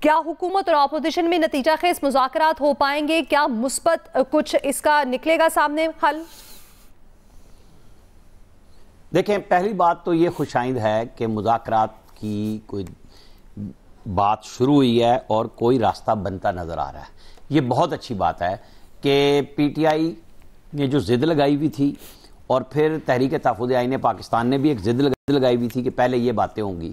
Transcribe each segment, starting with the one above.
کیا حکومت اور اپوزیشن میں نتیجہ خیز مذاکرات ہو پائیں گے؟ کیا مثبت کچھ اس کا نکلے گا سامنے حل؟ دیکھیں، پہلی بات تو یہ خوش آئند ہے کہ مذاکرات کی کوئی بات شروع ہوئی ہے اور کوئی راستہ بنتا نظر آ رہا ہے۔ یہ بہت اچھی بات ہے کہ پی ٹی آئی نے جو ضد لگائی ہوئی تھی اور پھر تحریک تحفظ آئین پاکستان نے بھی ایک ضد لگائی ہوئی تھی کہ پہلے یہ باتیں ہوں گی،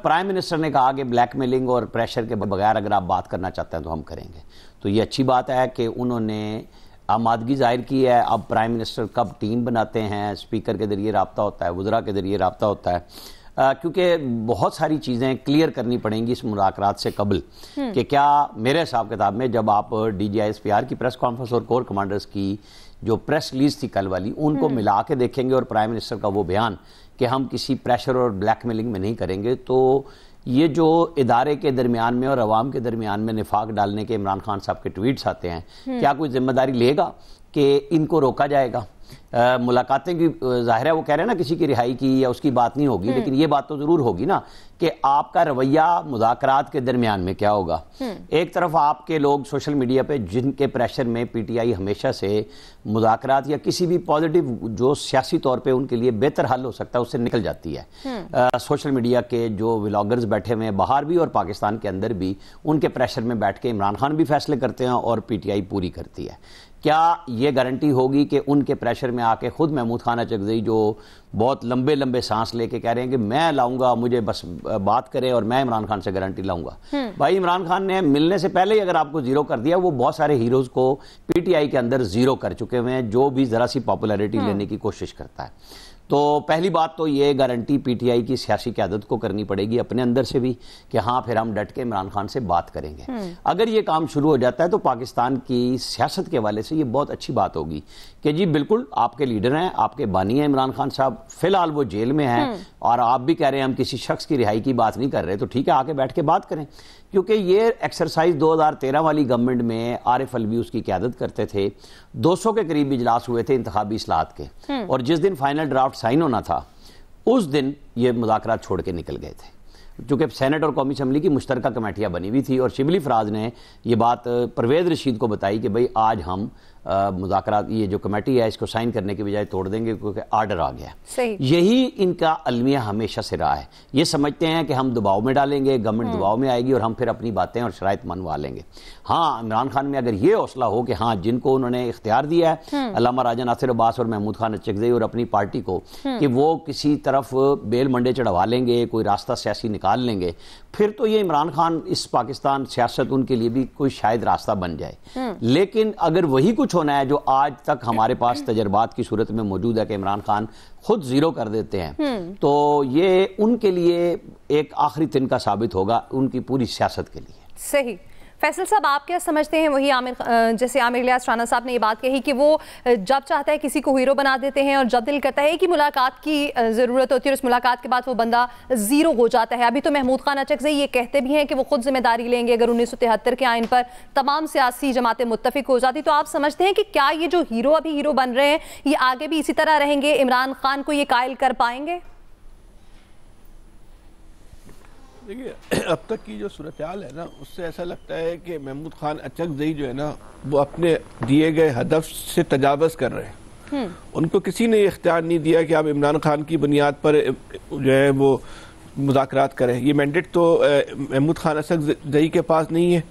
پرائم منسٹر نے کہا کہ بلیک میلنگ اور پریشر کے بغیر اگر آپ بات کرنا چاہتے ہیں تو ہم کریں گے۔ تو یہ اچھی بات ہے کہ انہوں نے آمادگی ظاہر کی ہے۔ اب پرائم منسٹر کب ٹیم بناتے ہیں، اسپیکر کے ذریعے رابطہ ہوتا ہے، وزراء کے ذریعے رابطہ ہوتا ہے، کیونکہ بہت ساری چیزیں کلیئر کرنی پڑیں گی اس مذاکرات سے قبل کہ کیا میرے حساب کتاب میں جب آپ D G I S P R کی پریس کانفرنس اور کور کمانڈرز کی جو پریس ریلیز تھی کل والی، ان کو ملا کے دیکھیں گے اور پرائم منسٹر کا وہ بیان کہ ہم کسی پریشر اور بلیک میلنگ میں نہیں کریں گے، تو یہ جو ادارے کے درمیان میں اور عوام کے درمیان میں نفاق ڈالنے کے عمران خان صاحب کے ٹویٹس آتے ہیں، کیا کوئی ذمہ داری لے گا کہ ان کو روکا جائے گا؟ ملاقاتیں کی ظاہر ہے وہ کہہ رہے ہیں نا کسی کی رہائی کی یا اس کی بات نہیں ہوگی، لیکن یہ بات تو ضرور ہوگی نا کہ آپ کا رویہ مذاکرات کے درمیان میں کیا ہوگا۔ ایک طرف آپ کے لوگ سوشل میڈیا پہ جن کے پریشر میں پی ٹی آئی ہمیشہ سے مذاکرات یا کسی بھی پازیٹیو جو سیاسی طور پہ ان کے لیے بہتر حل ہو سکتا ہے اس سے نکل جاتی ہے۔ سوشل میڈیا کے جو ولاگرز بیٹھے ہوئے ہیں باہر بھی اور پاکستان کے اندر بھی، ان کے پریشر میں بیٹھ کے عمران خان بھی فیصلے کرتے ہیں اور پی ٹی آئی پوری کرتی ہے۔ کیا یہ گارنٹی ہوگی کہ ان کے پریشر میں آ کے خود محمود خان اچکزئی جو بہت لمبے لمبے سانس لے کے کہہ رہے ہیں کہ میں لاؤں گا، مجھے بس بات کرے اور میں عمران خان سے گارنٹی لاؤں گا؟ بھائی عمران خان نے ملنے سے پہلے ہی اگر آپ کو زیرو کر دیا، وہ بہت سارے ہیروز کو پی ٹی آئی کے اندر زیرو کر چکے ہوئے ہیں جو بھی ذرا سی پاپولیرٹی لینے کی کوشش کرتا ہے۔ تو پہلی بات تو یہ گارنٹی پی ٹی آئی کی سیاسی قیادت کو کرنی پڑے گی اپنے اندر سے بھی کہ ہاں پھر ہم ڈٹ کے عمران خان سے بات کریں گے۔ اگر یہ کام شروع ہو جاتا ہے تو پاکستان کی سیاست کے حوالے سے یہ بہت اچھی بات ہوگی کہ جی بالکل آپ کے لیڈر ہیں، آپ کے بانی ہیں عمران خان صاحب، فی الحال وہ جیل میں ہیں اور آپ بھی کہہ رہے ہیں ہم کسی شخص کی رہائی کی بات نہیں کر رہے، تو ٹھیک ہے آ کے بیٹھ کے بات کریں، کیونکہ یہ ایکسرسائز 2013 والی گورنمنٹ میں عارف الوی اس کی قیادت کرتے تھے، 200 کے قریب اجلاس ہوئے تھے انتخابی اصلاحات کے، اور جس دن فائنل ڈرافٹ سائن ہونا تھا اس دن یہ مذاکرات چھوڑ کے نکل گئے تھے، چونکہ سینٹ اور قومی اسمبلی کی مشترکہ کمیٹیاں بنی ہوئی تھی اور شبلی فراز نے یہ بات پرویز رشید کو بتائی کہ بھئی آج ہم مذاکرات یہ جو کمیٹی ہے اس کو سائن کرنے کے بجائے توڑ دیں گے کیونکہ آرڈر آ گیا۔ یہی ان کا المیہ ہمیشہ سے رہا ہے، یہ سمجھتے ہیں کہ ہم دباؤ میں ڈالیں گے، گورنمنٹ دباؤ میں آئے گی اور ہم پھر اپنی باتیں اور شرائط منوا لیں گے۔ ہاں عمران خان میں اگر یہ حوصلہ ہو کہ ہاں جن کو انہوں نے اختیار دیا ہے علامہ راجہ ناصر عباس اور محمود خان اچکزئی اور اپنی پارٹی کو کہ وہ کسی طرف بیل منڈے چڑھوا لیں گے، کوئی راستہ سیاسی نکال لیں گے، پھر تو یہ عمران خان اس پاکستان سیاست ان کے لیے بھی کوئی شاید راستہ بن جائے۔ لیکن اگر وہی کچھ ہونا ہے جو آج تک ہمارے پاس تجربات کی صورت میں موجود ہے کہ عمران خان خود زیرو کر دیتے ہیں، تو یہ ان کے لیے ایک آخری تنکا ثابت ہوگا ان کی پوری سیاست کے لیے۔ صحیح۔ فیصل صاحب آپ کیا سمجھتے ہیں؟ وہی جیسے عامر الیاس رانا صاحب نے یہ بات کہی کہ وہ جب چاہتا ہے کسی کو ہیرو بنا دیتے ہیں اور جب دل کرتا ہے کہ ملاقات کی ضرورت ہوتی ہے اور اس ملاقات کے بعد وہ بندہ زیرو ہو جاتا ہے۔ ابھی تو محمود خان اچکزئی یہ کہتے بھی ہیں کہ وہ خود ذمہ داری لیں گے اگر 1973 کے آئین پر تمام سیاسی جماعتیں متفق ہو جاتی، تو آپ سمجھتے ہیں کہ کیا یہ جو ہیرو ابھی ہیرو بن رہے ہیں یہ آگے بھی اسی طرح رہیں گے؟ عمران خان کو یہ قائل کر پائیں گے؟ دیکھیے اب تک کی جو صورتحال ہے نا اس سے ایسا لگتا ہے کہ محمود خان اچکزئی جو ہے نا وہ اپنے دیے گئے ہدف سے تجاوز کر رہے ہیں۔ ان کو کسی نے اختیار نہیں دیا کہ آپ عمران خان کی بنیاد پر جو ہے وہ مذاکرات کریں، یہ مینڈیٹ تو محمود خان اچکزئی کے پاس نہیں ہے۔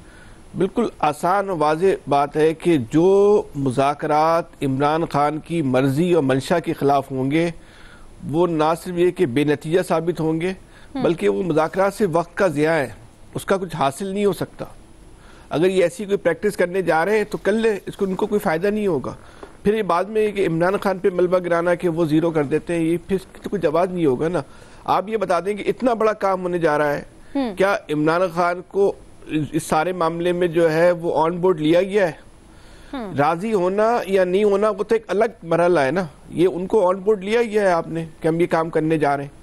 بالکل آسان اور واضح بات ہے کہ جو مذاکرات عمران خان کی مرضی اور منشا کے خلاف ہوں گے وہ نہ صرف یہ کہ بے نتیجہ ثابت ہوں گے بلکہ وہ مذاکرات سے وقت کا ضیاع ہے، اس کا کچھ حاصل نہیں ہو سکتا۔ اگر یہ ایسی کوئی پریکٹس کرنے جا رہے ہیں تو کل لے، اس کو ان کو کوئی فائدہ نہیں ہوگا۔ پھر یہ بعد میں کہ عمران خان پہ ملبہ گرانا کہ وہ زیرو کر دیتے ہیں، یہ پھر تو کوئی جواز نہیں ہوگا نا۔ آپ یہ بتا دیں کہ اتنا بڑا کام ہونے جا رہا ہے، کیا عمران خان کو اس سارے معاملے میں جو ہے وہ آن بورڈ لیا گیا ہے؟ راضی ہونا یا نہیں ہونا وہ تو ایک الگ مرحلہ ہے نا، یہ ان کو آن بورڈ لیا گیا ہے آپ نے کہ ہم یہ کام کرنے جا رہے ہیں،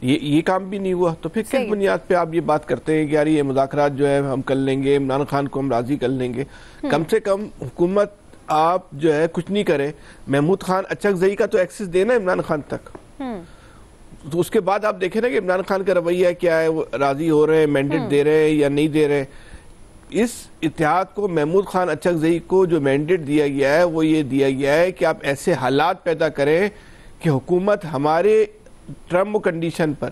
یہ کام بھی نہیں ہوا، تو پھر کس بنیاد پہ آپ یہ بات کرتے ہیں کہ یار یہ مذاکرات جو ہے ہم کر لیں گے، عمران خان کو ہم راضی کر لیں گے؟ کم سے کم حکومت آپ جو ہے کچھ نہیں کرے، محمود خان اچکزئی کا تو ایکسس دینا عمران خان تک، تو اس کے بعد آپ دیکھیں نا کہ عمران خان کا رویہ کیا ہے, وہ راضی ہو رہے ہیں, مینڈیٹ دے رہے ہیں یا نہیں دے رہے. اس اتحاد کو, محمود خان اچکزئی کو جو مینڈیٹ دیا گیا ہے وہ یہ دیا گیا ہے کہ آپ ایسے حالات پیدا کریں کہ حکومت ہمارے ٹرم و کنڈیشن پر,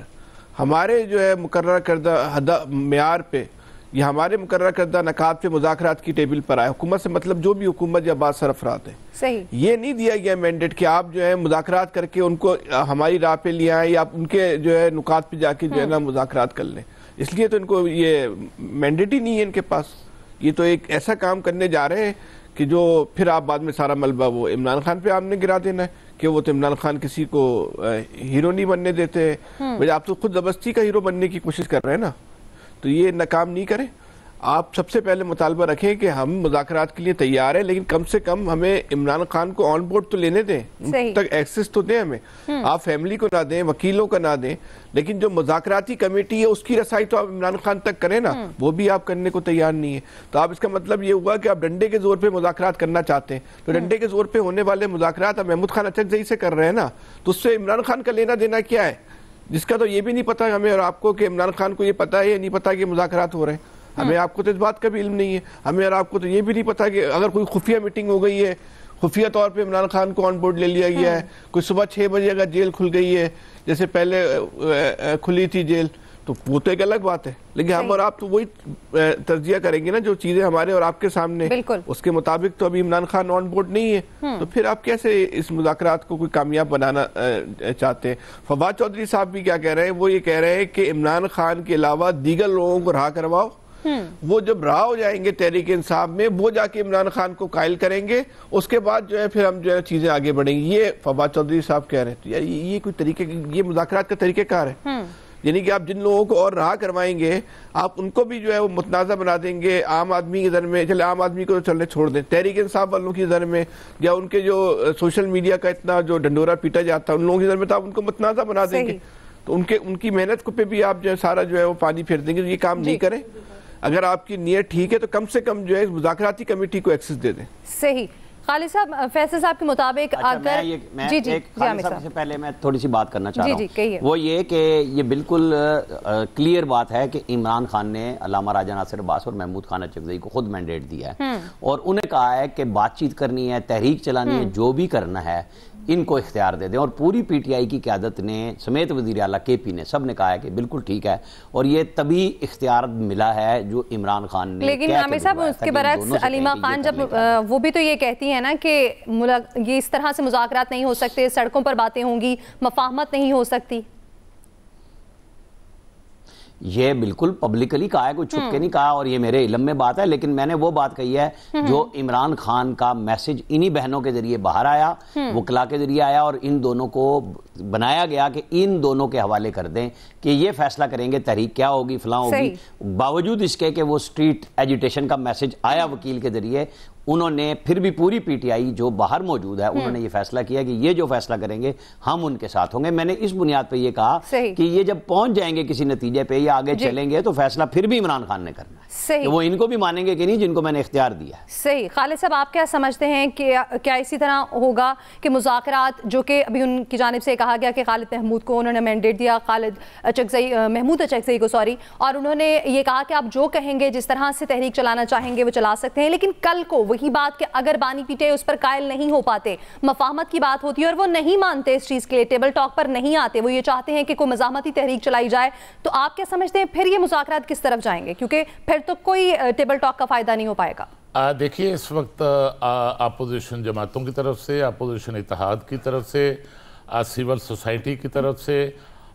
ہمارے جو ہے مقررہ کردہ معیار پہ یا ہمارے مقررہ کردہ نکات پہ مذاکرات کی ٹیبل پر آئے. حکومت سے مطلب جو بھی حکومت یا بعض افراد ہیں. صحیح. یہ نہیں دیا گیا مینڈیٹ کہ آپ جو ہے مذاکرات کر کے ان کو ہماری راہ پہ لے آئیں یا ان کے جو ہے نکات پہ جا کے جو ہے نا مذاکرات کر لیں. اس لیے تو ان کو یہ مینڈیٹ ہی نہیں ہے ان کے پاس. یہ تو ایک ایسا کام کرنے جا رہے ہیں کہ جو پھر آپ بعد میں سارا ملبہ وہ عمران خان پہ آپ نے گرا دینا ہے کہ وہ تو عمران خان کسی کو ہیرو نہیں بننے دیتے. آپ تو خود زبردستی کا ہیرو بننے کی کوشش کر رہے ہیں نا. تو یہ ناکام نہیں کریں. آپ سب سے پہلے مطالبہ رکھیں کہ ہم مذاکرات کے لیے تیار ہیں, لیکن کم سے کم ہمیں عمران خان کو آن بورڈ تو لینے دیں, ان تک ایکسس تو دیں ہمیں. آپ فیملی کو نہ دیں, وکیلوں کو نہ دیں, لیکن جو مذاکراتی کمیٹی ہے اس کی رسائی تو آپ عمران خان تک کریں نا, وہ بھی آپ کرنے کو تیار نہیں ہے. تو آپ اس کا مطلب یہ ہوا کہ آپ ڈنڈے کے زور پہ مذاکرات کرنا چاہتے ہیں. تو ڈنڈے کے زور پہ ہونے والے مذاکرات آپ محمود خان اچکزئی سے کر رہے ہیں نا, تو اس سے عمران خان کا لینا دینا کیا ہے, جس کا تو یہ بھی نہیں پتا ہمیں اور آپ کو کہ عمران خان کو یہ پتا ہے یا نہیں پتا کہ مذاکرات ہو رہے ہیں. ہمیں آپ کو تو اس بات کا بھی علم نہیں ہے. ہمیں اور آپ کو تو یہ بھی نہیں پتا کہ اگر کوئی خفیہ میٹنگ ہو گئی ہے, خفیہ طور پہ عمران خان کو آن بورڈ لے لیا گیا ہے, کوئی صبح 6 بجے اگر جیل کھل گئی ہے جیسے پہلے کھلی تھی جیل, تو وہ تو ایک الگ بات ہے. لیکن ہم اور آپ تو وہی تجزیہ کریں گے نا جو چیزیں ہمارے اور آپ کے سامنے, اس کے مطابق تو ابھی عمران خان آن بورڈ نہیں ہے. تو پھر آپ کیسے اس مذاکرات کو کوئی کامیاب بنانا چاہتے ہیں؟ فواد چودھری صاحب بھی کیا کہہ رہے ہیں, وہ یہ کہہ رہے ہیں کہ عمران خان کے علاوہ دیگر لوگوں کو رہا کرواؤ. وہ جب رہا ہو جائیں گے تحریک انصاف میں, وہ جا کے عمران خان کو قائل کریں گے, اس کے بعد جو ہے پھر ہم جو ہے چیزیں آگے بڑھیں گی. یہ فواد چودھری صاحب کہہ رہے ہیں. یہ کوئی طریقے, یہ مذاکرات کا طریقہ کار ہے. یعنی کہ آپ جن لوگوں کو اور رہا کروائیں گے آپ ان کو بھی جو ہے وہ متنازع بنا دیں گے عام آدمی کی نظر میں. چلے عام آدمی کو چلے چھوڑ دیں, تحریک انصاف والوں کی نظر میں یا ان کے جو سوشل میڈیا کا اتنا جو ڈنڈورا پیٹا جاتا ہے ان لوگوں کی نظر میں تو آپ ان کو متنازع بنا دیں گے. تو ان کی محنت کو پہ بھی آپ جو ہے سارا جو ہے وہ پانی پھیر دیں گے. یہ کام نہیں کریں. اگر آپ کی نیت ٹھیک ہے تو کم سے کم جو ہے مذاکراتی کمیٹی کو ایکسس دے دیں. صحیح. خالد صاحب, فیصل صاحب کے مطابق اگر خالد صاحب سے پہلے میں تھوڑی سی بات کرنا چاہ رہا ہوں, وہ یہ کہ یہ بالکل کلیئر بات ہے کہ عمران خان نے علامہ راجہ ناصر عباس اور محمود خان اچکزئی کو خود مینڈیٹ دیا ہے اور انہیں کہا ہے کہ بات چیت کرنی ہے, تحریک چلانی ہے, جو بھی کرنا ہے ان کو اختیار دے دیں. اور پوری پی ٹی آئی کی قیادت نے سمیت وزیر اعلیٰ کے پی نے سب نے کہا ہے کہ بالکل ٹھیک ہے, اور یہ تبھی اختیار ملا ہے جو عمران خان نے. لیکن عامر صاحب اس کے برعکس علیمہ خان جب وہ بھی تو یہ کہتی ہیں نا کہ یہ اس طرح سے مذاکرات نہیں ہو سکتے, سڑکوں پر باتیں ہوں گی, مفاہمت نہیں ہو سکتی. یہ بالکل پبلکلی کہا ہے, کوئی چھپ کے نہیں کہا, اور یہ میرے علم میں بات ہے. لیکن میں نے وہ بات کہی ہے جو عمران خان کا میسج انہی بہنوں کے ذریعے باہر آیا, وکلا کے ذریعے آیا, اور ان دونوں کو بنایا گیا کہ ان دونوں کے حوالے کر دیں کہ یہ فیصلہ کریں گے تحریک کیا ہوگی, فلاں ہوگی. باوجود اس کے کہ وہ سٹریٹ ایجیٹیشن کا میسج آیا وکیل کے ذریعے, انہوں نے پھر بھی پوری پی ٹی آئی جو باہر موجود ہے انہوں نے یہ فیصلہ کیا کہ یہ جو فیصلہ کریں گے ہم ان کے ساتھ ہوں گے. میں نے اس بنیاد پہ یہ کہا کہ یہ جب پہنچ جائیں گے کسی نتیجے پہ یا آگے چلیں گے تو فیصلہ پھر بھی عمران خان نے کرنا ہے, وہ ان کو بھی مانیں گے کہ نہیں جن کو میں نے اختیار دیا ہے. صحیح. خالد صاحب, آپ کیا سمجھتے ہیں کہ کیا اسی طرح ہوگا کہ مذاکرات جو کہ ابھی ان کی جانب سے کہا گیا کہ خالد محمود کو انہوں نے مینڈیٹ دیا, محمود اچکزئی کو اور انہوں نے یہ کہا کہ آپ جو کہیں گے جس طرح سے تحریک چلانا چاہیں گے وہ چلا سکتے ہیں, لیکن کل کو وہی بات کہ اگر بانی پیٹے اس پر قائل نہیں ہو پاتے, مفاہمت کی بات ہوتی ہے اور وہ نہیں مانتے اس چیز کے لیے, ٹیبل ٹاک پر نہیں آتے, وہ یہ چاہتے ہیں کہ کوئی مزاحمتی تحریک چلائی جائے, تو آپ کیا سمجھتے ہیں پھر یہ مذاکرات کس طرف جائیں گے؟ کیونکہ پھر تو کوئی ٹیبل ٹاک کا فائدہ نہیں ہو پائے گا. دیکھیے, اس وقت اپوزیشن جماعتوں کی طرف سے, اپوزیشن اتحاد کی طرف سے, سول سوسائٹی کی طرف سے,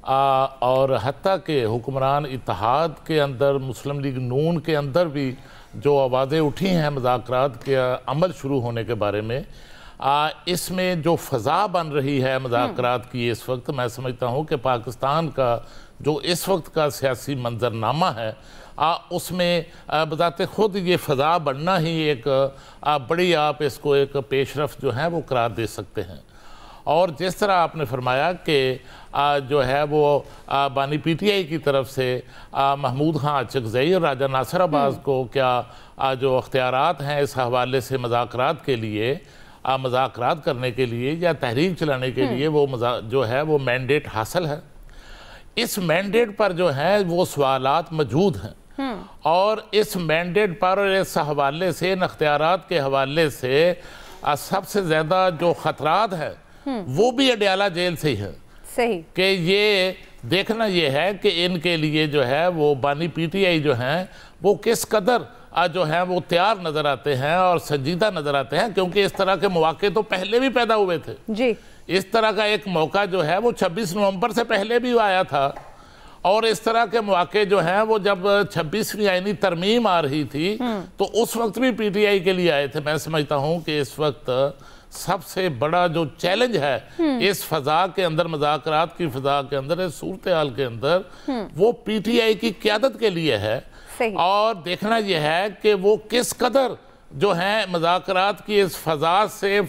اور حتیٰ کہ حکمران اتحاد کے اندر, مسلم لیگ نون کے اندر بھی جو آوازیں اٹھی ہیں مذاکرات کے عمل شروع ہونے کے بارے میں, اس میں جو فضا بن رہی ہے مذاکرات کی اس وقت, میں سمجھتا ہوں کہ پاکستان کا جو اس وقت کا سیاسی منظرنامہ ہے اس میں بذات خود یہ فضا بننا ہی ایک بڑی, آپ اس کو ایک پیش رفت جو ہے وہ قرار دے سکتے ہیں. اور جس طرح آپ نے فرمایا کہ جو ہے وہ بانی پی ٹی آئی کی طرف سے محمود خان اچکزئی اور راجہ ناصر عباس کو کیا جو اختیارات ہیں اس حوالے سے مذاکرات کے لیے, مذاکرات کرنے کے لیے یا تحریک چلانے کے لیے وہ جو ہے وہ مینڈیٹ حاصل ہے. اس مینڈیٹ پر جو ہے وہ سوالات موجود ہیں، اور اس مینڈیٹ پر اور اس حوالے سے، ان اختیارات کے حوالے سے سب سے زیادہ جو خطرات ہیں وہ بھی اڈیالہ جیل سے ہی ہے۔ صحیح کہ یہ دیکھنا یہ ہے کہ ان کے لیے جو ہے وہ بانی پی ٹی آئی جو ہیں وہ کس قدر جو ہیں وہ تیار نظر آتے ہیں اور سنجیدہ نظر آتے ہیں، کیونکہ اس طرح کے مواقع تو پہلے بھی پیدا ہوئے تھے۔ جی، اس طرح کا ایک موقع جو ہے وہ 26 نومبر سے پہلے بھی آیا تھا، اور اس طرح کے مواقع جو ہیں وہ جب 26ویں آئینی ترمیم آ رہی تھی تو اس وقت بھی پی ٹی آئی کے لیے آئے تھے۔ میں سمجھتا ہوں کہ اس وقت سب سے بڑا جو چیلنج ہے اس فضا کے اندر، مذاکرات کی فضا کے اندر، اس صورتحال کے اندر، وہ پی ٹی آئی کی قیادت کے لیے ہے، اور دیکھنا یہ ہے کہ وہ کس قدر جو ہیں مذاکرات کی اس فضا سے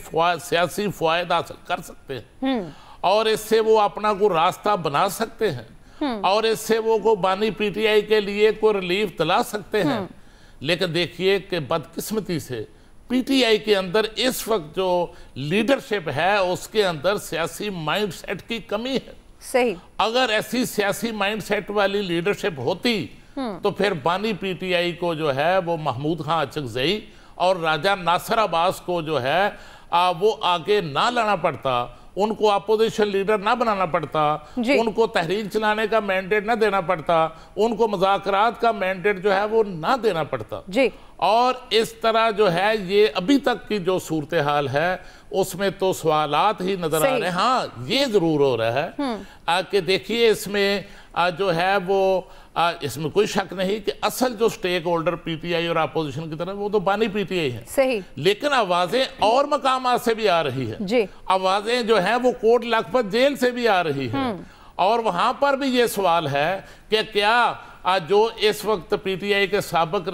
سیاسی فوائد حاصل کر سکتے ہیں، اور اس سے وہ اپنا کوئی راستہ بنا سکتے ہیں، اور اس سے وہ کو بانی پی ٹی آئی کے لیے کوئی ریلیف دلا سکتے ہیں۔ لیکن دیکھیے کہ بدقسمتی سے پی ٹی آئی کے اندر اس وقت جو لیڈرشپ ہے اس کے اندر سیاسی مائنڈ سیٹ کی کمی ہے۔ صحیح، اگر ایسی سیاسی مائنڈ سیٹ والی لیڈرشپ ہوتی تو پھر بانی پی ٹی آئی کو جو ہے وہ محمود خان اچکزئی اور راجہ ناصر عباس کو جو ہے وہ آگے نہ لانا پڑتا، ان کو اپوزیشن لیڈر نہ بنانا پڑتا، ان کو تحریک چلانے کا مینڈیٹ نہ دینا پڑتا، ان کو مذاکرات کا مینڈیٹ جو ہے وہ نہ دینا پڑتا۔ اور اس طرح جو ہے یہ ابھی تک کی جو صورتحال ہے اس میں تو سوالات ہی نظر آ رہے ہیں۔ ہاں یہ ضرور ہو رہا ہے کہ دیکھیے اس میں جو ہے وہ اس میں کوئی شک نہیں کہ اصل جو سٹیک ہولڈر پی ٹی آئی اور اپوزیشن کی طرف وہ تو بانی پی ٹی آئی ہے، صحیح، لیکن آوازیں اور مقامات سے بھی آ رہی ہیں۔ آوازیں جو ہیں وہ کوٹ لکھپت جیل سے بھی آ رہی ہیں، اور وہاں پر بھی یہ سوال ہے کہ کیا جو اس وقت پی ٹی آئی کے سابق